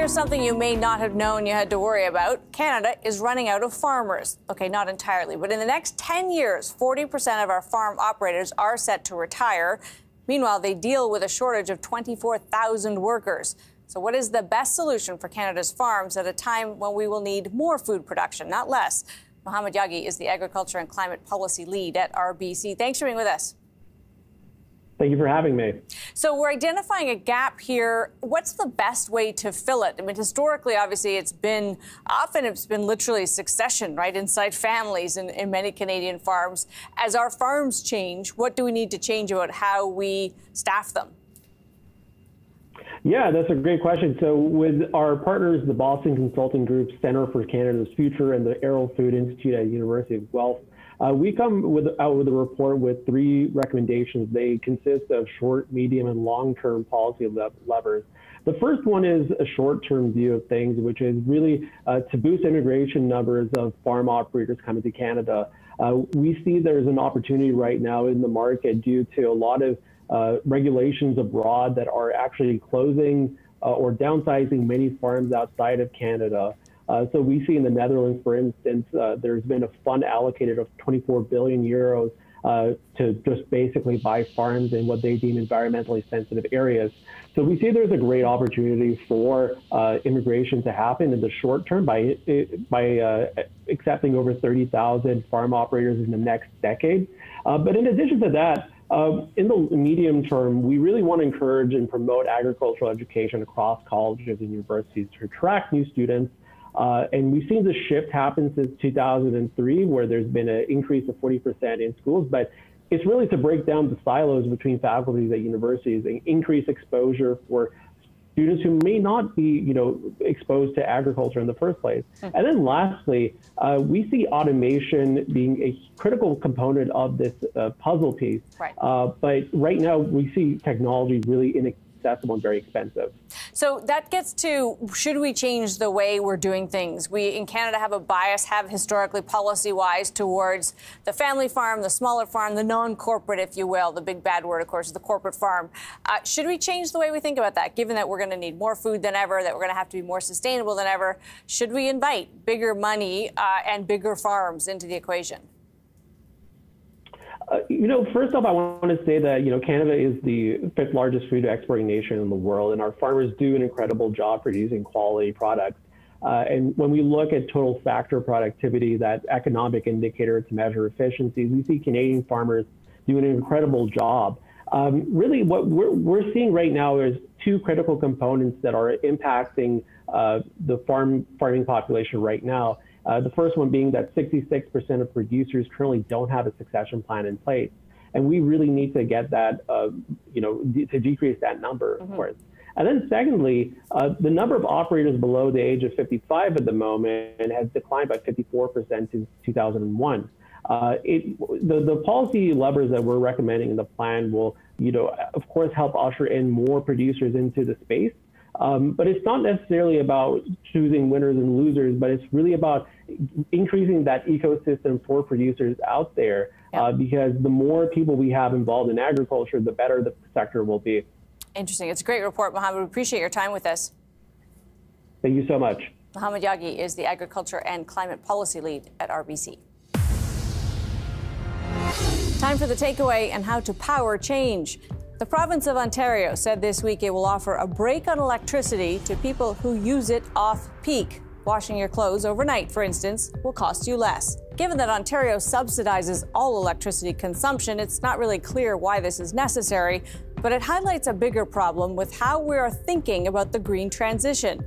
here's something you may not have known you had to worry about. Canada is running out of farmers. Okay, not entirely, but in the next 10 years, 40% of our farm operators are set to retire. Meanwhile, they deal with a shortage of 24,000 workers. So what is the best solution for Canada's farms at a time when we will need more food production, not less? Mohamad Yaghi is the Agriculture and Climate Policy Lead at RBC. Thanks for being with us. Thank you for having me. So we're identifying a gap here. What's the best way to fill it? I mean, historically, obviously, it's been literally succession, right, inside families in many Canadian farms. As our farms change, what do we need to change about how we staff them? Yeah, that's a great question. So with our partners, the Boston Consulting Group Center for Canada's Future and the Arrow Food Institute at University of Guelph, we come out with a report with 3 recommendations. They consist of short, medium, and long-term policy levers. The first one is a short-term view of things, which is really to boost immigration numbers of farm operators coming to Canada. We see there's an opportunity right now in the market due to a lot of regulations abroad that are actually closing or downsizing many farms outside of Canada. So we see in the Netherlands, for instance, there's been a fund allocated of 24 billion euros to just basically buy farms in what they deem environmentally sensitive areas. So we see there's a great opportunity for immigration to happen in the short term by accepting over 30,000 farm operators in the next decade. But in addition to that, in the medium term, we really want to encourage and promote agricultural education across colleges and universities to attract new students. And we've seen this shift happen since 2003, where there's been an increase of 40% in schools. But it's really to break down the silos between faculties at universities and increase exposure for students who may not be, exposed to agriculture in the first place. And then lastly, we see automation being a critical component of this puzzle piece. Right. But right now, we see technology really inaccessible and very expensive. So that gets to, should we change the way we're doing things? We in Canada have a bias, have historically policy-wise, towards the family farm, the smaller farm, the non-corporate, if you will. The big bad word, of course, is the corporate farm. Should we change the way we think about that, given that we're going to need more food than ever, that we're going to have to be more sustainable than ever? Should we invite bigger money and bigger farms into the equation? First off, I want to say that, Canada is the 5th largest food exporting nation in the world, and our farmers do an incredible job producing quality products. And when we look at total factor productivity, that economic indicator to measure efficiencies, we see Canadian farmers doing an incredible job. Really, what we're seeing right now is 2 critical components that are impacting the farming population right now. The first one being that 66% of producers currently don't have a succession plan in place. And we really need to get that, to decrease that number, of course. And then secondly, the number of operators below the age of 55 at the moment has declined by 54% since 2001. The policy levers that we're recommending in the plan will, of course, help usher in more producers into the space. But it's not necessarily about choosing winners and losers, but it's really about increasing that ecosystem for producers out there, because the more people we have involved in agriculture, the better the sector will be. Interesting. It's a great report, Mohamad. We appreciate your time with us. Thank you so much. Mohamad Yaghi is the Agriculture and Climate Policy Lead at RBC. Time for the takeaway and how to power change. The province of Ontario said this week it will offer a break on electricity to people who use it off-peak. Washing your clothes overnight, for instance, will cost you less. Given that Ontario subsidizes all electricity consumption, it's not really clear why this is necessary, but it highlights a bigger problem with how we are thinking about the green transition.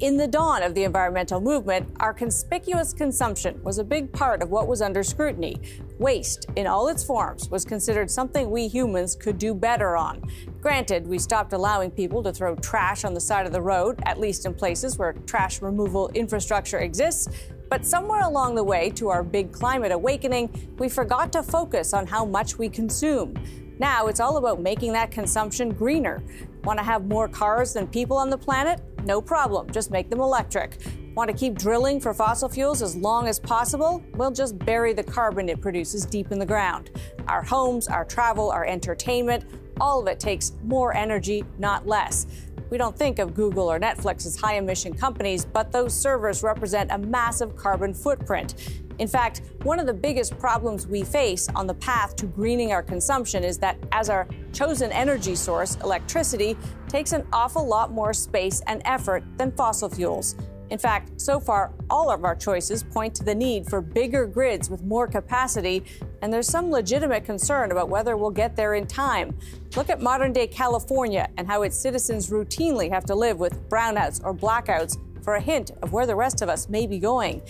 In the dawn of the environmental movement, our conspicuous consumption was a big part of what was under scrutiny. Waste, in all its forms, was considered something we humans could do better on. Granted, we stopped allowing people to throw trash on the side of the road, at least in places where trash removal infrastructure exists. But somewhere along the way to our big climate awakening, we forgot to focus on how much we consume. Now it's all about making that consumption greener. Want to have more cars than people on the planet? No problem, just make them electric. Want to keep drilling for fossil fuels as long as possible? We'll just bury the carbon it produces deep in the ground. Our homes, our travel, our entertainment, all of it takes more energy, not less. We don't think of Google or Netflix as high-emission companies, but those servers represent a massive carbon footprint. In fact, one of the biggest problems we face on the path to greening our consumption is that as our chosen energy source, electricity takes an awful lot more space and effort than fossil fuels. In fact, so far, all of our choices point to the need for bigger grids with more capacity, and there's some legitimate concern about whether we'll get there in time. Look at modern-day California and how its citizens routinely have to live with brownouts or blackouts for a hint of where the rest of us may be going.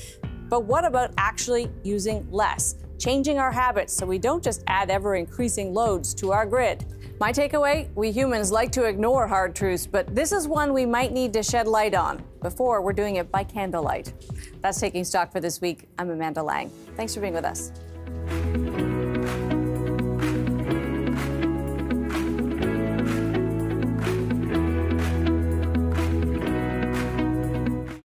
But what about actually using less, changing our habits so we don't just add ever-increasing loads to our grid? My takeaway, we humans like to ignore hard truths, but this is one we might need to shed light on before we're doing it by candlelight. That's Taking Stock for this week. I'm Amanda Lang. Thanks for being with us.